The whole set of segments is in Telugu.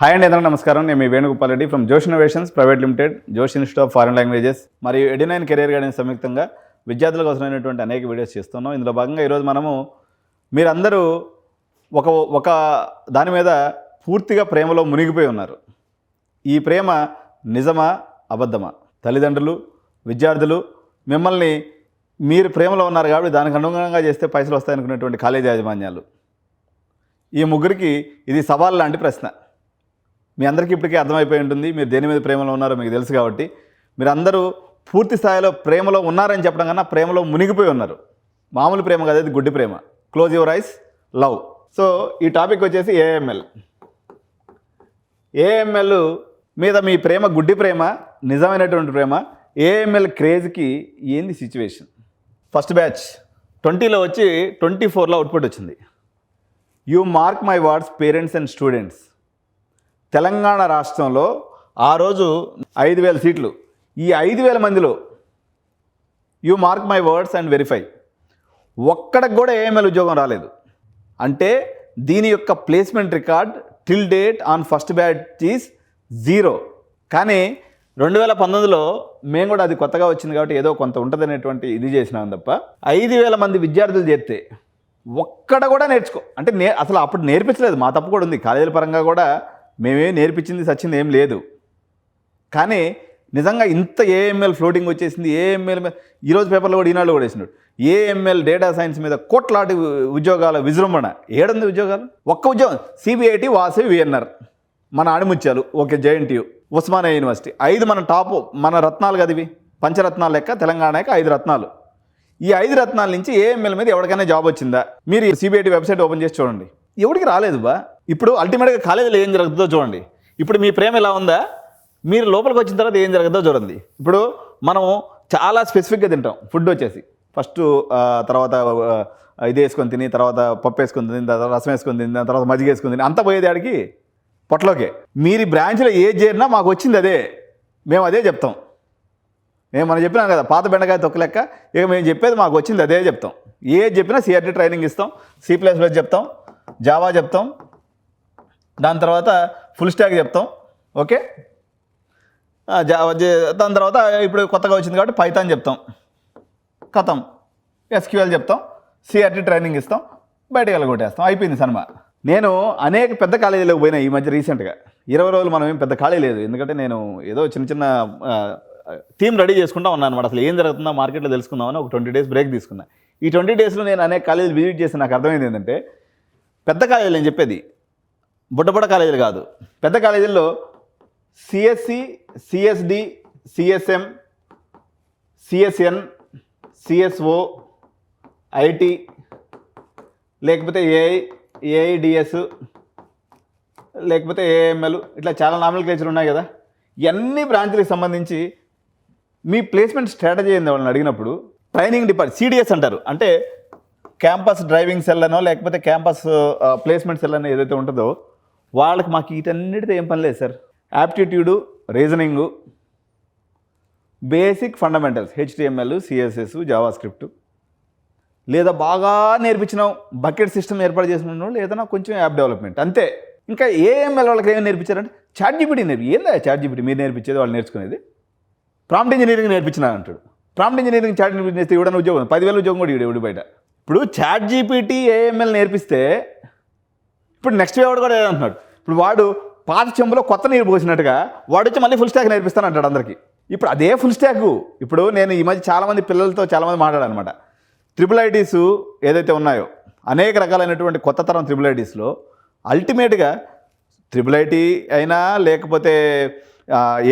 హాయ్ అండి, అందరూ నమస్కారం. నేను మీ వేణుగోపాల్ రెడ్డి ఫ్రమ్ జోష్ ఇన్నోవేషన్స్ ప్రైవేట్ లిమిటెడ్, జోష్ ఇన్స్టిట్యూట్ ఆఫ్ ఫారెన్ లాంగ్వేజెస్ మరియు ఎడినైన్ కెరీర్ గైడెన్స్ సంయుక్తంగా విద్యార్థులకు అవసరమైనటువంటి అనేక వీడియోస్ చేస్తున్నాం. ఇందులో భాగంగా ఈరోజు మనము మీరందరూ ఒక దాని మీద పూర్తిగా ప్రేమలో మునిగిపోయి ఉన్నారు. ఈ ప్రేమ నిజమా అబద్ధమా? తల్లిదండ్రులు, విద్యార్థులు మిమ్మల్ని మీరు ప్రేమలో ఉన్నారు కాబట్టి దానికి అనుగుణంగా చేస్తే పైసలు వస్తాయనుకునేటువంటి కాలేజీ యాజమాన్యాలు, ఈ ముగ్గురికి ఇది సవాల్ లాంటి ప్రశ్న. మీ అందరికీ ఇప్పటికే అర్థమైపోయి ఉంటుంది మీరు దేని మీద ప్రేమలో ఉన్నారో మీకు తెలుసు. కాబట్టి మీరు అందరూ పూర్తి స్థాయిలో ప్రేమలో ఉన్నారని చెప్పడం కన్నా ప్రేమలో మునిగిపోయి ఉన్నారు. మామూలు ప్రేమ కాదు, ఇది గుడ్డి ప్రేమ. Close your eyes, love. So ఈ టాపిక్ వచ్చేసి ఏఎంఎల్ మీద మీ ప్రేమ గుడ్డి ప్రేమ, నిజమైనటువంటి ప్రేమ. ఏఎంఎల్ క్రేజ్కి ఏంది సిచ్యువేషన్? ఫస్ట్ బ్యాచ్ 20లో వచ్చి 24లో అవుట్పుట్ వచ్చింది. You mark my words parents and students. Telangana రాష్ట్రంలో ఆ రోజు 5,000 సీట్లు. ఈ 5,000 మందిలో you mark my words and verify, ఒక్కడికి కూడా ఏఎంఎల్ ఉద్యోగం రాలేదు. అంటే దీని యొక్క placement record till date on first batch is 0. కానీ 2019లో మేము కూడా అది కొత్తగా వచ్చింది కాబట్టి ఏదో కొంత ఉంటుందనేటువంటి ఇది చేసినాం తప్ప 5,000 మంది విద్యార్థులు చేస్తే ఒక్కడ కూడా అంటే అసలు అప్పుడు నేర్పించలేదు. మా తప్పు కూడా ఉంది. కాలేజీల పరంగా కూడా మేమే నేర్పించింది సచ్చింది ఏం లేదు. కానీ నిజంగా ఇంత ఏఎంఎల్ ఫ్లోటింగ్ వచ్చేసింది. ఏఎంఎల్ మీద ఈరోజు పేపర్లో కూడా ఈనాళ్ళు కూడా వేసినాడు. ఏఎంఎల్ డేటా సైన్స్ మీద కోట్లాటి ఉద్యోగాల విజృంభణ. ఏడుంది ఉద్యోగాలు? ఒక్క ఉద్యోగం సిబిఐటి, వాసవి, విఎన్ఆర్, మన ఆడిముత్యాలు, ఓకే, జేఎన్టీయు, ఉస్మానియా యూనివర్సిటీ. 5 మన టాప్, మన రత్నాలు కదివి, పంచరత్నాలు లెక్క తెలంగాణకి 5 రత్నాలు. ఈ 5 రత్నాల నుంచి ఏఎంఎల్ మీద ఎవరికైనా జాబ్ వచ్చిందా? మీరు సిబిఐటి వెబ్సైట్ ఓపెన్ చేసి చూడండి, ఎవరికి రాలేదు బా. ఇప్పుడు అల్టిమేట్గా కాలేజీలో ఏం జరుగుతుందో చూడండి. ఇప్పుడు మీ ప్రేమ ఎలా ఉందా, మీరు లోపలికి వచ్చిన తర్వాత ఏం జరుగుతుందో చూడండి. ఇప్పుడు మనం చాలా స్పెసిఫిక్గా తింటాం. ఫుడ్ వచ్చేసి ఫస్ట్ తర్వాత ఇది వేసుకొని తిని, తర్వాత పప్పు వేసుకొని తిని, తర్వాత రసం వేసుకొని తిని, తర్వాత మజ్జిగ వేసుకొని తిని, అంతా పోయేది ఆడికి పొట్టలోకే. మీరు బ్రాంచ్లో ఏది చేరినా మాకు వచ్చింది అదే, మేము అదే చెప్తాం. మనం చెప్పినాం కదా, పాత బెండకాయ తొక్కలెక్క. ఇక మేము చెప్పేది మాకు వచ్చింది అదే చెప్తాం. ఏది చెప్పినా సిఆర్టీ ట్రైనింగ్ ఇస్తాం, C++ చెప్తాం, జావా చెప్తాం, దాని తర్వాత ఫుల్ స్టాక్ చెప్తాం. ఓకే, జావా దాని తర్వాత ఇప్పుడు కొత్తగా వచ్చింది కాబట్టి పైథాన్ చెప్తాం, కథం, SQL చెప్తాం, సిఆర్టీ ట్రైనింగ్ ఇస్తాం, బయటకు వెళ్ళగొట్టేస్తాం. అయిపోయింది సినిమా. నేను అనేక పెద్ద కాలేజీలకు పోయినా ఈ మధ్య రీసెంట్గా. 20 రోజులు మనం ఏం పెద్ద ఖాళీ లేదు. ఎందుకంటే నేను ఏదో చిన్న థీమ్ రెడీ చేసుకుంటా ఉన్నాను అనమాట. అసలు ఏం జరుగుతుందో మార్కెట్లో తెలుసుకుందామని ఒక 20 డేస్ బ్రేక్ తీసుకున్నా. ఈ 20 డేస్లో నేను అనేక కాలేజీలు విజిట్ చేసి నాకు అర్థమైంది ఏంటంటే, పెద్ద కాలేజీలు నేను చెప్పేది బుడ్డ కాలేజీలు కాదు. పెద్ద కాలేజీల్లో CSC, CSD, CSM, CSN, CSO, IT, లేకపోతే ఏఐడిఎస్, లేకపోతే ఏఎంఎల్, ఇట్లా చాలా నామినల్క్లేచర్ ఉన్నాయి కదా. ఇవన్నీ బ్రాంచ్లకు సంబంధించి మీ ప్లేస్మెంట్ స్ట్రాటజీ ఏంది వాళ్ళని అడిగినప్పుడు, ట్రైనింగ్ డిపార్ట్మెంట్ CDS అంటారు. అంటే క్యాంపస్ డ్రైవింగ్ సెల్ అనో లేకపోతే క్యాంపస్ ప్లేస్మెంట్ సెల్ అనో ఏదైతే ఉంటుందో వాళ్ళకి మాకు వీటన్నిటితో ఏం పని లేదు sir. Aptitude, reasoning, basic fundamentals, HTML, CSS, Java script, లేదా బాగా నేర్పించినాం బకెట్ సిస్టమ్ ఏర్పాటు చేసిన లేదా కొంచెం యాప్ డెవలప్మెంట్, అంతే. ఇంకా ఏఎంఎల్ వాళ్ళకి ఏమైనా నేర్పించారంటే ChatGPT ఏందా ChatGPT మీరు నేర్పించేది, వాళ్ళు నేర్చుకునేది. ప్రాంప్ట్ ఇంజనీరింగ్ నేర్పించిన అంటాడు. ప్రాంప్ట్ ఇంజనీరింగ్ ChatGPT నేర్పిస్తే ఇవ్వడానికి ఉద్యోగం 10,000 ఉద్యోగం కూడా ఇవ్వడు బయట. ఇప్పుడు ChatGPT ఏఎంఎల్ నేర్పిస్తే ఇప్పుడు నెక్స్ట్ వాడు కూడా ఏదంటున్నాడు, ఇప్పుడు వాడు పాత చెంబులో కొత్త నీరు పోసినట్టుగా వాడు వచ్చి మళ్ళీ ఫుల్ స్టాక్ నేర్పిస్తాను అంటాడు అందరికీ. ఇప్పుడు అదే ఫుల్ స్టాక్. ఇప్పుడు నేను ఈ మధ్య చాలామంది పిల్లలతో చాలామంది మాట్లాడానమాట. IIITs ఏదైతే ఉన్నాయో అనేక రకాలైనటువంటి కొత్త తరం IIITsలో అల్టిమేట్గా IIIT అయినా లేకపోతే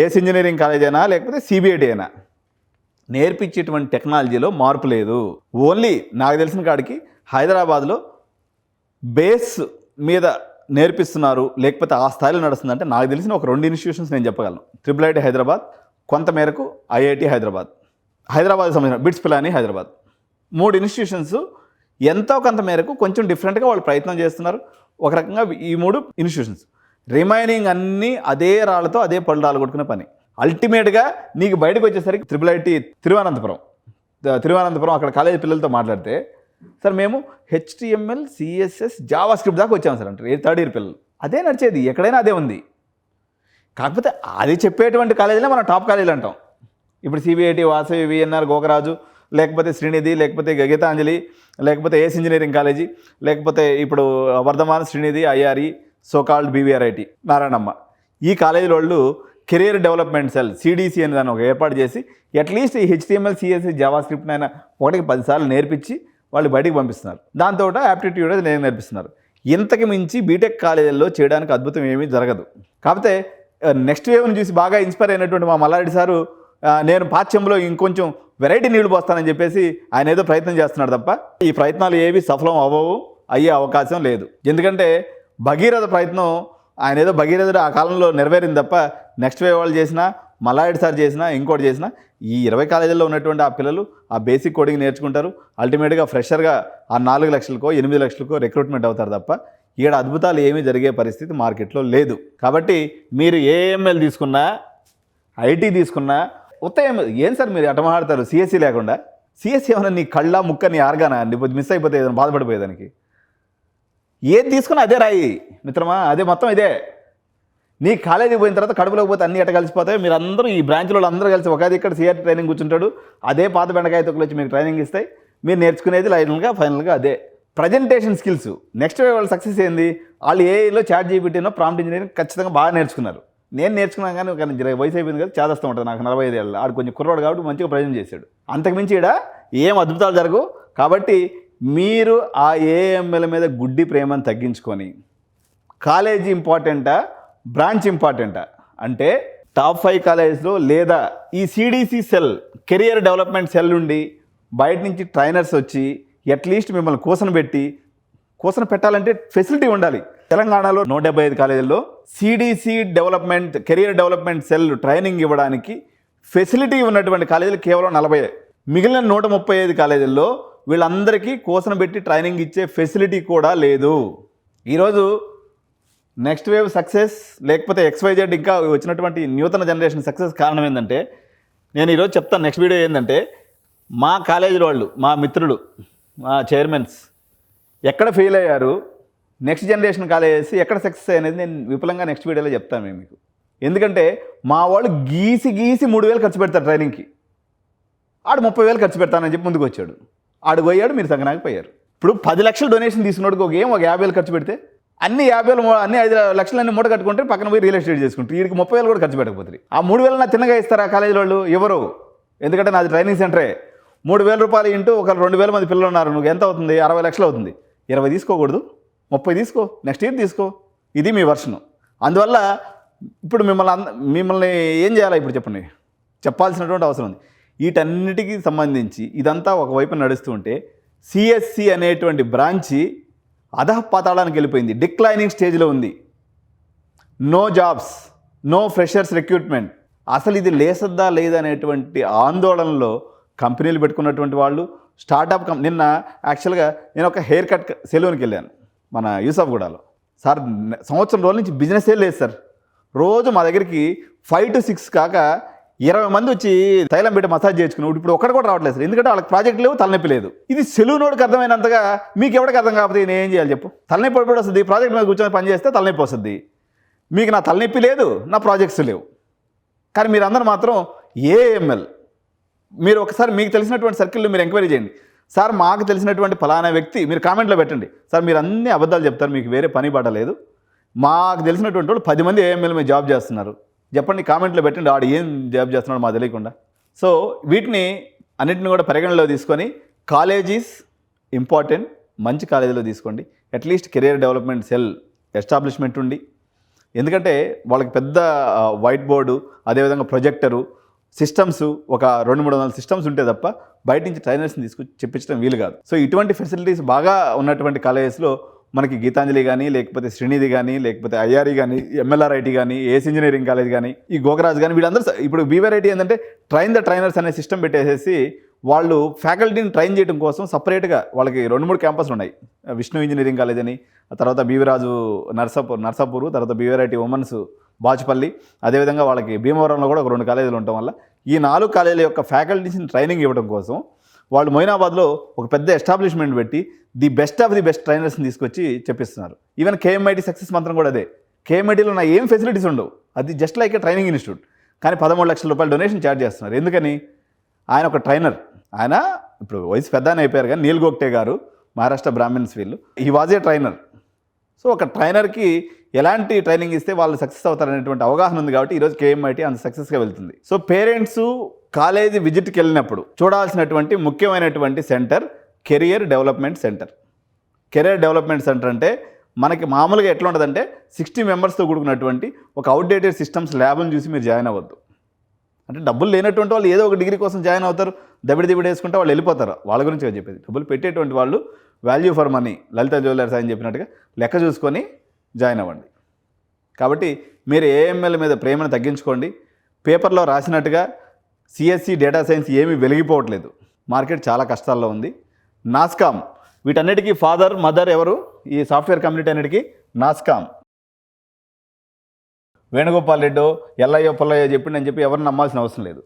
ఏస్ ఇంజనీరింగ్ కాలేజ్ అయినా లేకపోతే CBIT అయినా నేర్పించేటువంటి టెక్నాలజీలో మార్పు లేదు. ఓన్లీ నాకు తెలిసిన కాడికి హైదరాబాద్లో బేస్ మీద నేర్పిస్తున్నారు, లేకపోతే ఆ స్థాయిలో నడుస్తుందంటే నాకు తెలిసిన ఒక 2 ఇన్స్టిట్యూషన్స్ నేను చెప్పగలను. IIIT హైదరాబాద్, కొంతమేరకు IIT హైదరాబాద్, హైదరాబాద్కి సంబంధించిన బిట్స్ పిలాని హైదరాబాద్. 3 ఇన్స్టిట్యూషన్స్ ఎంతో కొంత మేరకు కొంచెం డిఫరెంట్గా వాళ్ళు ప్రయత్నం చేస్తున్నారు. ఒక రకంగా ఈ 3 ఇన్స్టిట్యూషన్స్. రిమైనింగ్ అన్నీ అదే రాళ్ళతో అదే పళ్ళు రాళ్ళు కొట్టుకునే పని. అల్టిమేట్గా నీకు బయటకు వచ్చేసరికి IIIT తిరువనంతపురం అక్కడ కాలేజీ పిల్లలతో మాట్లాడితే, సార్ మేము HTML, CSS, జావా స్క్రిప్ట్ దాకా వచ్చాము సార్ అంటారు. 3rd ఇయర్ పిల్లలు. అదే నడిచేది, ఎక్కడైనా అదే ఉంది. కాకపోతే అది చెప్పేటువంటి కాలేజీలే మనం టాప్ కాలేజీలు అంటాం. ఇప్పుడు సిబిఐటి, వాసవి, విఎన్ఆర్, గోకరాజు, లేకపోతే శ్రీనిధి, లేకపోతే గీతాంజలి, లేకపోతే ఏఎస్ ఇంజనీరింగ్ కాలేజీ, లేకపోతే ఇప్పుడు Vardhaman, Sreenidhi, IRE, so called BVRIT, Narayanamma, ఈ కాలేజీల వాళ్ళు కెరియర్ డెవలప్మెంట్ సెల్ సిడిసి అని దాన్ని ఒక ఏర్పాటు చేసి అట్లీస్ట్ ఈ హెచ్టిఎంఎల్, సిఎస్సి, జావా స్క్రిప్ట్ అయినా ఒకటికి 10 సార్లు నేర్పించి వాళ్ళు బయటికి పంపిస్తున్నారు. దాంతో యాప్టిట్యూడ్ అది నేర్పిస్తున్నారు. ఇంతకు మించి బీటెక్ కాలేజీల్లో చేయడానికి అద్భుతం ఏమీ జరగదు. కాకపోతే నెక్స్ట్ వేవ్ని చూసి బాగా ఇన్స్పైర్ అయినటువంటి మా మల్లారెడ్డి సారు నేను పాఠ్యంలో ఇంకొంచెం వెరైటీ నీళ్లు పోస్తానని చెప్పేసి ఆయన ఏదో ప్రయత్నం చేస్తున్నాడు తప్ప ఈ ప్రయత్నాలు ఏవి సఫలం అవ్వవు, అయ్యే అవకాశం లేదు. ఎందుకంటే భగీరథ ప్రయత్నం ఆయన ఏదో భగీరథుడు ఆ కాలంలో నెరవేరింది తప్ప నెక్స్ట్ వేవ్ వాళ్ళు చేసినా, మల్లారెడ్డి సార్ చేసినా, ఇంకోటి చేసినా ఈ 20 కాలేజీల్లో ఉన్నటువంటి ఆ పిల్లలు ఆ బేసిక్ కోడింగ్ నేర్చుకుంటారు. అల్టిమేట్గా ఫ్రెషర్గా ఆ 4 లక్షలకో 8 లక్షలకో రిక్రూట్మెంట్ అవుతారు తప్ప ఈడ అద్భుతాలు ఏమీ జరిగే పరిస్థితి మార్కెట్లో లేదు. కాబట్టి మీరు ఏఎంఎల్ తీసుకున్నా, ఐటీ తీసుకున్నా ఉత్తయం ఏం సార్ మీరు ఎట మాట్లాడతారు సిఎస్సి లేకుండా? సిఎస్సి ఏమన్నా నీ కళ్ళ ముక్క నీ ఆర్గానా మిస్ అయిపోతే ఏదైనా బాధపడిపోయేదానికి? ఏది తీసుకున్నా అదే రాయి మిత్రమా, అదే మొత్తం ఇదే. నీ కాలేజీకి పోయిన తర్వాత కడుపులోకి పోతే అన్ని ఎట కలిసిపోతాయి. మీరు అందరూ ఈ బ్రాంచ్లో అందరూ కలిసి ఒక ఇక్కడ సిఆర్టీ ట్రైనింగ్ కూర్చుంటాడు, అదే పాత బెండకాయ తొక్కులు వచ్చి మీకు ట్రైనింగ్ ఇస్తాయి. మీరు నేర్చుకునేది ఫైనల్గా అదే ప్రజెంటేషన్ స్కిల్స్. నెక్స్ట్ వాళ్ళ సక్సెస్ ఏంది? వాళ్ళు ఏఐలో చాట్ జీపీటీనో ప్రాంప్ట్ ఇంజనీరింగ్ ఖచ్చితంగా బాగా నేర్చుకున్నారు. నేను నేర్చుకున్నాను కానీ వయసు అయిపోయింది కదా, చేదస్తూ ఉంటుంది నాకు 45 ఏళ్ళు. ఆడు కొంచెం కుర్రాడు కాబట్టి మంచిగా ప్రజెంట్ చేశాడు. అంతకుమించి ఈడ ఏం అద్భుతాలు జరగవు. కాబట్టి మీరు ఆ ఏఎంఎల్ మీద గుడ్డి ప్రేమను తగ్గించుకొని కాలేజీ ఇంపార్టెంటా, బ్రాంచ్ ఇంపార్టెంటా అంటే టాప్ 5 కాలేజెస్లో లేదా ఈ CDC cell, career development cell నుండి బయట నుంచి ట్రైనర్స్ వచ్చి అట్లీస్ట్ మిమ్మల్ని కూసన పెట్టాలంటే ఫెసిలిటీ ఉండాలి. తెలంగాణలో 175 కాలేజీల్లో CDC development, career development cell training ఇవ్వడానికి ఫెసిలిటీ ఉన్నటువంటి కాలేజీలు కేవలం 40. మిగిలిన 135 కాలేజీల్లో వీళ్ళందరికీ కూసన పెట్టి ట్రైనింగ్ ఇచ్చే ఫెసిలిటీ కూడా లేదు. ఈరోజు నెక్స్ట్ వేవ్ సక్సెస్ లేకపోతే XYZ ఇంకా వచ్చినటువంటి న్యూతన జనరేషన్ సక్సెస్ కారణం ఏంటంటే, నేను ఈరోజు చెప్తాను నెక్స్ట్ వీడియో ఏంటంటే, మా కాలేజీల వాళ్ళు, మా మిత్రులు, మా చైర్మన్స్ ఎక్కడ ఫెయిల్ అయ్యారు, నెక్స్ట్ జనరేషన్ కాలేజెస్ ఎక్కడ సక్సెస్ అనేది నేను విపులంగా నెక్స్ట్ వీడియోలో చెప్తాను మేము మీకు. ఎందుకంటే మా వాళ్ళు గీసి 3,000 ఖర్చు పెడతారు ట్రైనింగ్కి, ఆడు 30,000 ఖర్చు పెడతానని చెప్పి ముందుకు వచ్చాడు. ఆడు పోయాడు, మీరు సంగనాకి పోయారు. ఇప్పుడు 10 లక్షలు డొనేషన్ తీసుకున్నాడు, ఒక 50,000 ఖర్చు పెడితే అన్ని 5 లక్షలన్నీ మూట కట్టుకుంటే పక్కన పోయి రియల్ ఎస్టేట్ చేసుకుంటారు. వీడికి 30,000 కూడా ఖర్చు పెట్టకపోతుంది. ఆ 3,000 నా తిన్నగా ఇస్తారా కాలేజీ వాళ్ళు? ఎవరు? ఎందుకంటే నాది ట్రైనింగ్ సెంటరే. 3,000 రూపాయలు ఇంటూ ఒక 2,000 మంది పిల్లలు ఉన్నారు, నువ్వు ఎంత అవుతుంది? 60 లక్షలు అవుతుంది. 20 తీసుకోకూడదు, 30 తీసుకో, నెక్స్ట్ ఇయర్ తీసుకో. ఇది మీ వర్షను. అందువల్ల ఇప్పుడు మిమ్మల్ని ఏం చేయాలి ఇప్పుడు చెప్పండి, చెప్పాల్సినటువంటి అవసరం ఉంది. వీటన్నిటికీ సంబంధించి ఇదంతా ఒకవైపు నడుస్తూ ఉంటే సిఎస్సి అనేటువంటి బ్రాంచి అధఃపాతాళానికి వెళ్ళిపోయింది, డిక్లైనింగ్ స్టేజ్లో ఉంది. No jobs, no freshers recruitment. అసలు ఇది లేసద్దా లేదనేటువంటి ఆందోళనలో కంపెనీలు పెట్టుకున్నటువంటి వాళ్ళు, స్టార్టప్ నిన్న యాక్చువల్గా నేను ఒక హెయిర్ కట్ సెలూన్కి వెళ్ళాను మన యూసఫ్గూడలో. సార్ సంవత్సరం రోజుల నుంచి బిజినెస్ లేదు సార్. రోజు మా దగ్గరికి 5 to 6 కాక 20 మంది వచ్చి తైలం పెట్టి మసాజ్ చేసుకున్నాడు. ఇప్పుడు ఒక్కడు కూడా రావట్లేదు సార్, ఎందుకంటే వాళ్ళకి ప్రాజెక్ట్ లేవు, తలనొప్పి లేదు. ఇది సెలూనోడికి అర్థమైనంతగా మీకు ఎవరికి అర్థం కాకపోతే నేను ఏం చేయాలి చెప్పు? తలనొప్పి ఎప్పుడు వస్తుంది? ప్రాజెక్ట్ మీద కూర్చొని పని చేస్తే తలనొప్పి వస్తుంది. మీకు నా తలనొప్పి లేదు, నా ప్రాజెక్ట్స్ లేవు. కానీ మీరు అందరూ మాత్రం ఏఎంఎల్, మీరు ఒకసారి మీకు తెలిసినటువంటి సర్కిల్లో మీరు ఎంక్వైరీ చేయండి. సార్ మాకు తెలిసినటువంటి ఫలానా వ్యక్తి, మీరు కామెంట్లో పెట్టండి. సార్ మీరు అన్ని అబద్ధాలు చెప్తారు, మీకు వేరే పని పడలేదు, మాకు తెలిసినటువంటి వాళ్ళు 10 మంది ఏఎంఎల్ మీద జాబ్ చేస్తున్నారు, చెప్పండి, కామెంట్లో పెట్టండి. ఆడు ఏం జాబ్ చేస్తున్నాడు మాకు తెలియకుండా. సో వీటిని అన్నింటిని కూడా పరిగణలో తీసుకొని కాలేజీస్ ఇంపార్టెంట్, మంచి కాలేజీలో తీసుకోండి. At least career development cell establishment ఉండి, ఎందుకంటే వాళ్ళకి పెద్ద వైట్ బోర్డు, అదేవిధంగా ప్రొజెక్టరు, సిస్టమ్స్ ఒక 200-300 సిస్టమ్స్ ఉంటే తప్ప బయట నుంచి ట్రైనర్స్ని తీసుకొచ్చి చెప్పించడం వీలు కాదు. సో ఇటువంటి ఫెసిలిటీస్ బాగా ఉన్నటువంటి కాలేజెస్లో మనకి గీతాంజలి కానీ, లేకపోతే శ్రీనిధి కానీ, లేకపోతే ఐఆర్ఈ కానీ, ఎంఎల్ఆర్ఐటి కానీ, ఏఎస్ ఇంజనీరింగ్ కాలేజ్ కానీ, ఈ గోకరాజ్ కానీ, వీళ్ళందరూ ఇప్పుడు బీవీఆర్ఐటి ఏంటంటే ట్రైన్ ద ట్రైనర్స్ అనే సిస్టమ్ పెట్టేసేసి వాళ్ళు ఫ్యాకల్టీని ట్రైన్ చేయడం కోసం సపరేట్గా వాళ్ళకి 2-3 క్యాంపస్లు ఉన్నాయి. విష్ణు ఇంజనీరింగ్ కాలేజ్ అని, తర్వాత బీవీరాజు నర్సాపూర్, తర్వాత బీవీఆర్ఐటి ఉమెన్స్ బాచుపల్లి, అదేవిధంగా వాళ్ళకి భీమవరంలో కూడా ఒక 2 కాలేజీలు ఉండటం వల్ల ఈ 4 కాలేజీల యొక్క ఫ్యాకల్టీస్ని ట్రైనింగ్ ఇవ్వడం కోసం వాళ్ళు మొయినాబాద్లో ఒక పెద్ద ఎస్టాబ్లిష్మెంట్ పెట్టి the best of the best ట్రైనర్స్ని తీసుకొచ్చి చెప్పిస్తున్నారు. ఈవెన్ కేఎంఐటి సక్సెస్ మంత్రం కూడా అదే. కేఎంఐటీలో నా ఏం ఫెసిలిటీస్ ఉండవు, అది జస్ట్ లైక్ ఏ ట్రైనింగ్ ఇన్స్టిట్యూట్. కానీ 13 లక్షల రూపాయలు డొనేషన్ ఛార్జ్ చేస్తున్నారు. ఎందుకని? ఆయన ఒక ట్రైనర్. ఆయన ఇప్పుడు వయసు పెద్ద ఆయన అయిపోయారు, కానీ నీల్ గోక్టే గారు మహారాష్ట్ర బ్రాహ్మిన్స్ వీళ్ళు, ఈ వాజ్ ఏ ట్రైనర్. సో ఒక ట్రైనర్కి ఎలాంటి ట్రైనింగ్ ఇస్తే వాళ్ళు సక్సెస్ అవుతారనేటువంటి అవగాహన ఉంది కాబట్టి ఈరోజు కేఎంఐటీ అంత సక్సెస్గా వెళ్తుంది. సో పేరెంట్స్ కాలేజీ విజిట్కి వెళ్ళినప్పుడు చూడాల్సినటువంటి ముఖ్యమైనటువంటి centre career development centre. Career development centre అంటే మనకి మామూలుగా ఎట్లా ఉంటుందంటే 60 మెంబర్స్తో కూడుకున్నటువంటి ఒక అవుట్డేటెడ్ సిస్టమ్స్ ల్యాబ్ని చూసి మీరు జాయిన్ అవ్వద్దు. అంటే డబ్బులు లేనటువంటి వాళ్ళు ఏదో ఒక డిగ్రీ కోసం జాయిన్ అవుతారు, దబిడి వేసుకుంటే వాళ్ళు వెళ్ళిపోతారు. వాళ్ళ గురించి చెప్పేది. డబ్బులు పెట్టేటువంటి వాళ్ళు value for money, Lalitha jewellers అని చెప్పినట్టుగా లెక్క చూసుకొని జాయిన్ అవ్వండి. కాబట్టి మీరు ఏఎంఎల్ మీద ప్రేమను తగ్గించుకోండి. పేపర్లో రాసినట్టుగా సిఎస్సి డేటా సైన్స్ ఏమీ వెలిగిపోవట్లేదు, మార్కెట్ చాలా కష్టాల్లో ఉంది. నాస్కామ్ వీటన్నిటికీ ఫాదర్ మదర్ ఎవరు? ఈ సాఫ్ట్వేర్ కమ్యూనిటీ అన్నిటికీ నాస్కామ్. వేణుగోపాల్ రెడ్డో ఎల్లయ్యో పొల్లయ్యో చెప్పిండని చెప్పి ఎవరిని నమ్మాల్సిన అవసరం లేదు.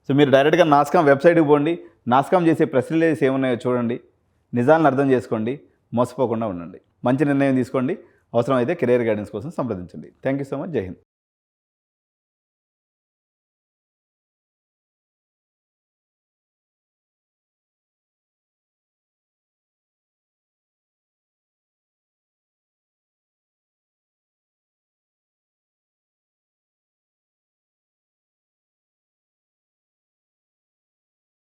సో మీరు డైరెక్ట్గా నాస్కామ్ వెబ్సైట్కి పోండి, నాస్కామ్ చేసే ప్రెస్ రిలీజెస్ ఏమున్నాయో చూడండి, నిజాలను అర్థం చేసుకోండి, మోసపోకుండా ఉండండి. మంచి నిర్ణయం తీసుకోండి. అవసరమైతే కెరీర్ గైడెన్స్ కోసం సంప్రదించండి. Thank you so much. జై హింద్.